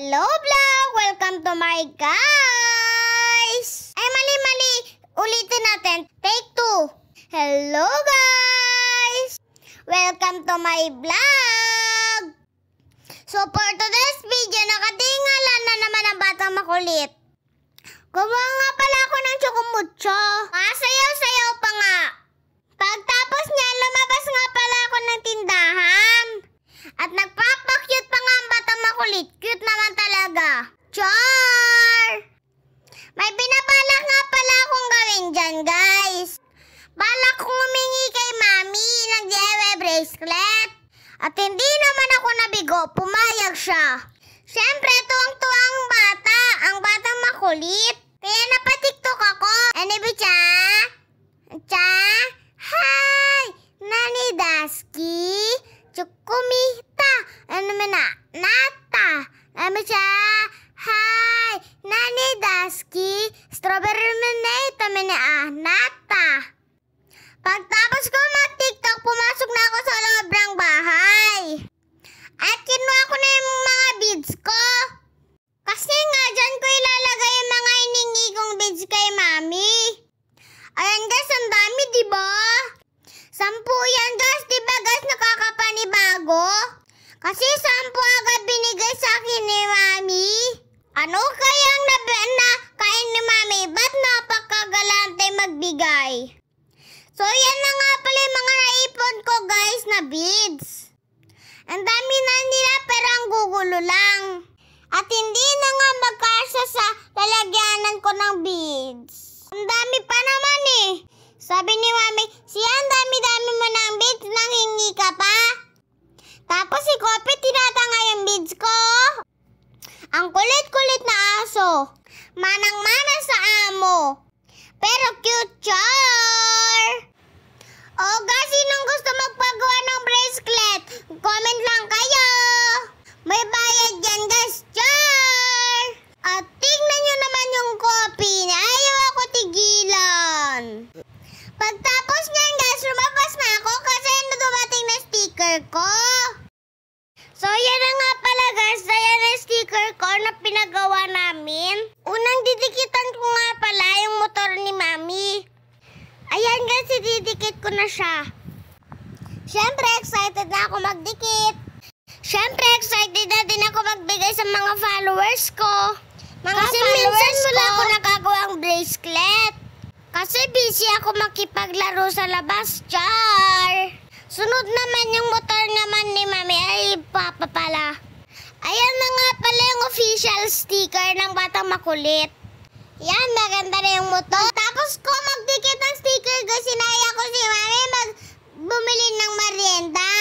Hello vlog! Welcome to my guys! Ay, mali. Ulitin natin. Take 2. Hello guys! Welcome to my vlog! So for today's video, nakatingala na naman ang batang makulit. Gawa nga pala ako ng chocomucho. Sayaw-sayaw pa nga. Pagtapos niya, lumabas nga pala ako ng tindahan. At nagpapakyut pa nga ang batang makulit. Cute naman talaga. Char! May binabalak nga pala akong gawin dyan, guys. Balak kong humingi kay mami ng DIY bracelet. At hindi naman ako nabigo, pumayag siya. Siyempre, tuwang-tuwa ang batang makulit. Kaya napatiktok ako. Ano ba siya? Hi! Nani Daski? Chukumita. Ano man na? Nata. Ano siya? Hi! Nani Daski? Strawberry manita man nata. Pagtapos ko mag-tiktok, pumasok na ako sa loob ng bahay. At kinuha ko na yung mga beads ko. Kasi nga, dyan ko ilalagay yung mga hiningi kong beads kay mami. Ayan guys, ang dami, diba? 10 yan guys, diba guys, nakakapanibago? Kasi 10 agad binigay sa akin ni mami. Ano kayang kain ni mami? Ba't napakagalante magbigay? So yan na nga pala yung mga naipon ko guys na beads. Ang dami na nila pero ang gugulo lang. At hindi na nga magkasya sa lalagyanan ko ng beads. Ang dami pa naman eh. Sabi ni mami, siya ang dami-dami mo ng beads, nanghingi ka pa. Tapos si Kopi tinatanga yung beads ko. Ang kulit-kulit na aso. Manang-mana sa amo. Pero cute char. Oh guys, sinong gusto magpagawa ng bracelet? Comment lang kayo. May bayad yan guys, char. At tingnan nyo naman yung Kopi na ayaw ako tigilan. Pagtapos niyan guys, lumabas na ako kasi dumating na sticker ko. So yan na nga pala guys, ayan na sticker ko na pinagawa namin. Unang didikitan ko nga pala yung motor ni mami. Ayan guys, didikit ko na siya. Siyempre excited na ako magdikit. Siyempre excited na din ako magbigay sa mga followers ko. Kasi minsan wala ako nagagawang bracelet. Kasi busy ako makipaglaro sa labas, char. Sunod naman yung motor naman ni mami ay papapala. Ayan na nga pala yung official sticker ng batang makulit. Yan, maganda na yung motor. Tapos ko magdikit ng sticker kasi sinaya ko si mami bumili ng merienda.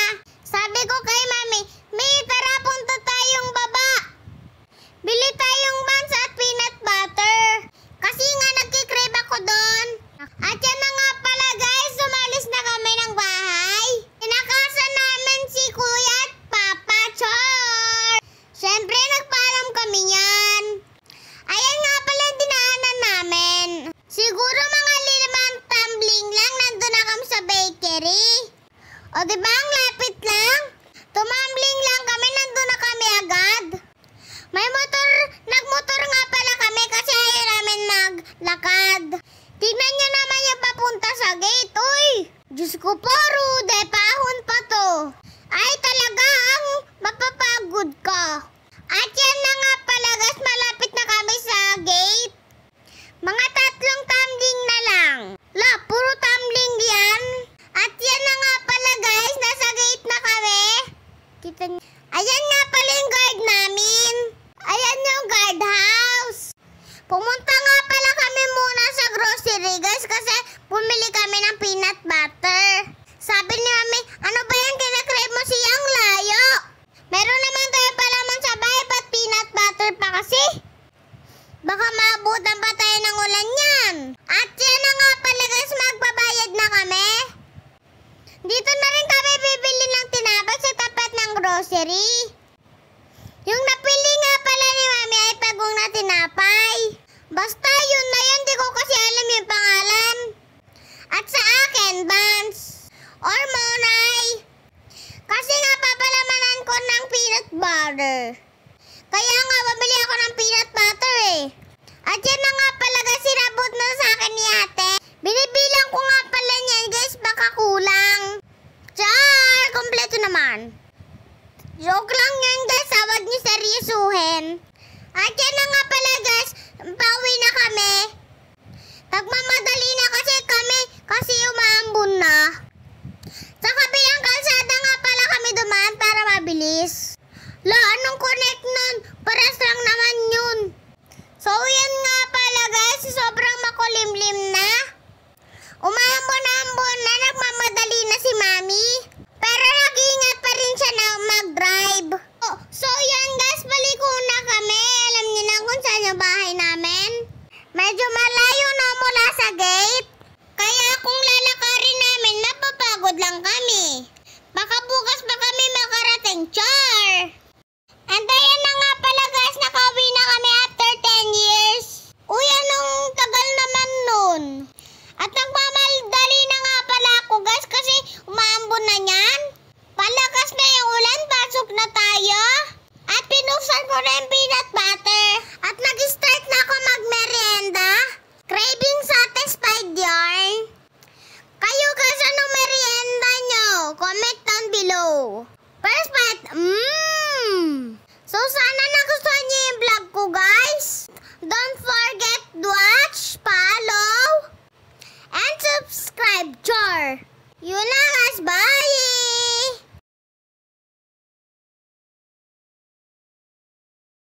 Sabi ko kay mami, may tara punta tayong baba. Bili tayong buns at peanut butter. Kasi nga nagkikrave ako doon. At yan na nga pala guys, umalis na kami ng bahay. Tinakasan namin si Kuya at Papa, char. Siyempre nagpaalam kami yan. Ayan nga pala yung dinaanan namin. Siguro mga 5 tumbling lang, nandun na kami sa bakery. O diba ang lapit lang? Tumambling lang kami, nandun na kami agad. May nagmotor nga pala kami kasi ayaw namin naglakad. Tignan nyo naman yung papunta sa gate, uy! Diyos ko po, Rude, pahon pa to. Ay talaga, ang mapapagod ka. At yan na nga pala guys, malapit na kami sa gate. Mga 3 tumbling na lang. Puro tumbling yan. At yan na nga pala guys, nasa gate na kami. Kita nyo. Ayan nga pala yung guard namin. Ayan yung guard house. Pumunta nga pala kami muna sa grocery guys kasi bumili kami ng peanut butter. Sabi ni mami, ano ba yan kinakrave mo siyang layo? Meron naman tayo palaman sa bahay, ba't peanut butter pa kasi? Baka maabutan pa tayo ng ulan yan. At yan na nga pala guys, magbabayad na kami. Dito na rin kami bibili ng tinapay sa tapat ng grocery. Yung napili nga pala ni mami ay pagong na tinapay. Basta yun na yun, di ko kasi alam yung pangalan. At sa akin, buns or monay. Kasi nga papalamanan ko ng peanut butter. Kaya nga asikasuhin. At yan na nga pala guys, pauwi na kami. Nagmamadali na kasi kami kasi umaambon na. Sa kabilang kalsada nga pala kami dumaan para mabilis. Anong connect nun? Paras lang naman yun. So yan nga pala guys, sobrang makulimlim na. Umaambon-ambon na, nagmamadali na si Mami. Pero nag-iingat pa rin siya na mag-drive. So yan guys, paliko na kami. Alam niyo na kung saan yung bahay namin. Medyo malayo na mula sa gate. Kaya kung lalakarin namin, napapagod lang kami. Baka bukas pa kami makarating, char! And ayan na nga pala guys, nakauwi na kami after 10 years. Uy, anong tagal naman nun. At nagmamadali na nga pala ako guys kasi umaambon na yan. Palakas na yung ulan, pasok na tayo. At pinuksan ko na yung peanut butter. At nag-start na ako mag-merienda. Craving satisfied yarn. Kayo guys, anong merienda nyo? Comment down below. First bite, So sana nagustuhan niyo yung vlog ko guys. Don't forget to watch, follow, and subscribe, char. Yun na guys, bye!